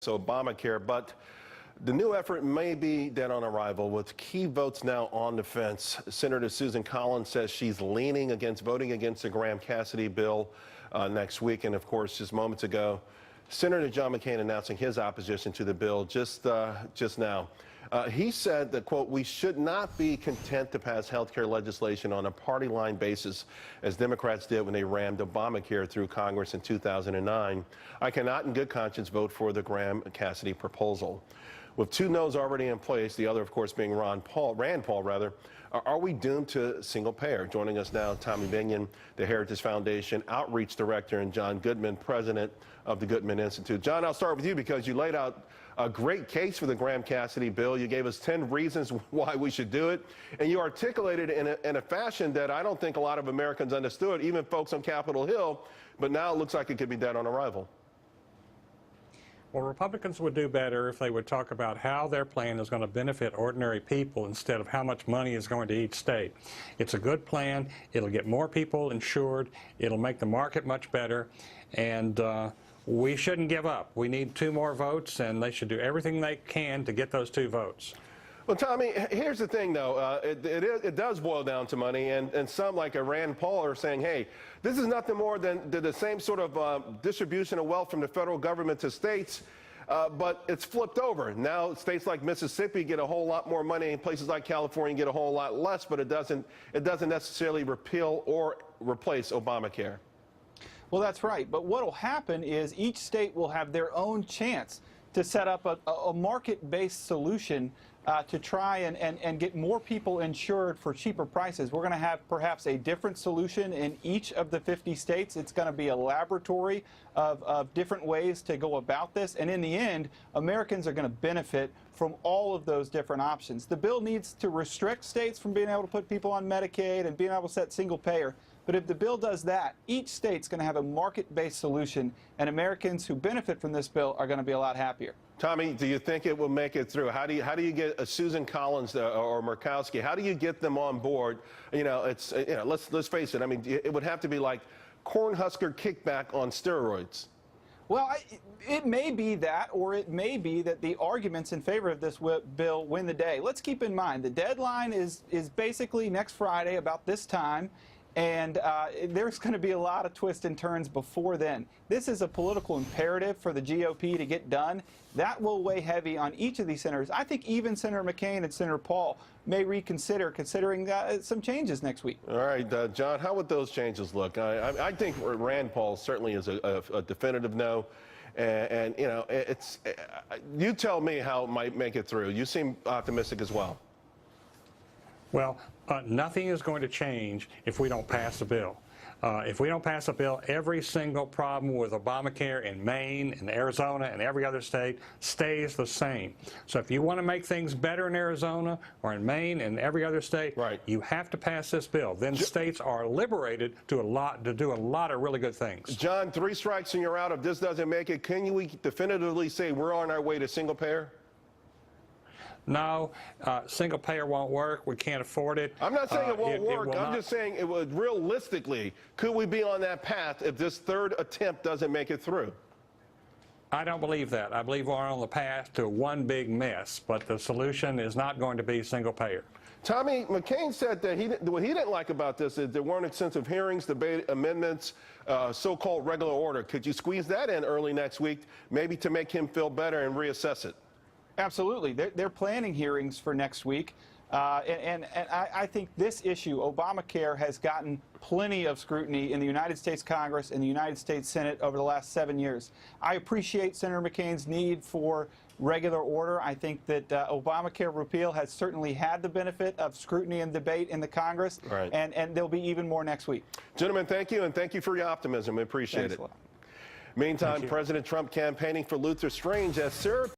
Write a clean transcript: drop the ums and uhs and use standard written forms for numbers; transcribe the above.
Obamacare, but the new effort may be dead on arrival with key votes now on the fence. Senator Susan Collins says she's leaning against voting against the Graham-Cassidy bill next week. And of course, just moments ago, Senator John McCain announcing his opposition to the bill just now. He said that, quote, we should not be content to pass health care legislation on a party line basis, as Democrats did when they rammed Obamacare through Congress in 2009. I cannot in good conscience vote for the Graham-Cassidy proposal. With two no's already in place, the other, of course, being Rand Paul, are we doomed to single payer? Joining us now, Tommy Binion, the Heritage Foundation Outreach Director, and John Goodman, President of the Goodman Institute. John, I'll start with you because you laid out a great case for the Graham-Cassidy bill. You gave us 10 reasons why we should do it, and you articulated it in a fashion that I don't think a lot of Americans understood, even folks on Capitol Hill, but now it looks like it could be dead on arrival. Well, Republicans would do better if they would talk about how their plan is going to benefit ordinary people instead of how much money is going to each state. It's a good plan. It'll get more people insured. It'll make the market much better. And we shouldn't give up. We need 2 more votes, and they should do everything they can to get those 2 votes. Well, Tommy, here's the thing, though. It does boil down to money, and some, like a Rand Paul, are saying, hey, this is nothing more than the same sort of distribution of wealth from the federal government to states, but it's flipped over. Now states like Mississippi get a whole lot more money, and places like California get a whole lot less, but it doesn't necessarily repeal or replace Obamacare. Well, that's right. But what will happen is each state will have their own chance to set up a market-based solution to try and get more people insured for cheaper prices. We're going to have perhaps a different solution in each of the 50 states. It's going to be a laboratory of different ways to go about this. And in the end, Americans are going to benefit from all of those different options. The bill needs to restrict states from being able to put people on Medicaid and being able to set single payer. But if the bill does that, each state's going to have a market-based solution, and Americans who benefit from this bill are going to be a lot happier. Tommy, do you think it will make it through? How do you get a Susan Collins or Murkowski? How do you get them on board? Let's face it. I mean, it would have to be like Cornhusker kickback on steroids. Well, it may be that, or it may be that the arguments in favor of this bill win the day. Let's keep in mind the deadline is basically next Friday about this time. And there's going to be a lot of twists and turns before then. This is a political imperative for the GOP to get done. That will weigh heavy on each of these senators. I think even Senator McCain and Senator Paul may reconsider considering some changes next week. All right, John, how would those changes look? I think Rand Paul certainly is a definitive no. And you tell me how it might make it through. You seem optimistic as well. Well, nothing is going to change if we don't pass the bill. If we don't pass a bill, every single problem with Obamacare in Maine and Arizona and every other state stays the same. So if you want to make things better in Arizona or in Maine and every other state, right, you have to pass this bill. Then states are liberated to do a lot of really good things. John, 3 strikes and you're out. If this doesn't make it, can we definitively say we're on our way to single payer? No, single payer won't work. We can't afford it. I'm not saying it won't work. I'm just saying it would realistically, could we be on that path if this 3rd attempt doesn't make it through? I don't believe that. I believe we're on the path to one big mess, but the solution is not going to be single payer. Tommy, McCain said that what he didn't like about this is there weren't extensive hearings, debate, amendments, so-called regular order. Could you squeeze that in early next week, maybe to make him feel better and reassess it? Absolutely. They're planning hearings for next week. And I think this issue, Obamacare, has gotten plenty of scrutiny in the United States Congress and the United States Senate over the last 7 years. I appreciate Senator McCain's need for regular order. I think that Obamacare repeal has certainly had the benefit of scrutiny and debate in the Congress, right, and there'll be even more next week. Gentlemen, thank you, and thank you for your optimism. We appreciate it. Thanks a lot. Meantime, President Trump campaigning for Luther Strange as Sarah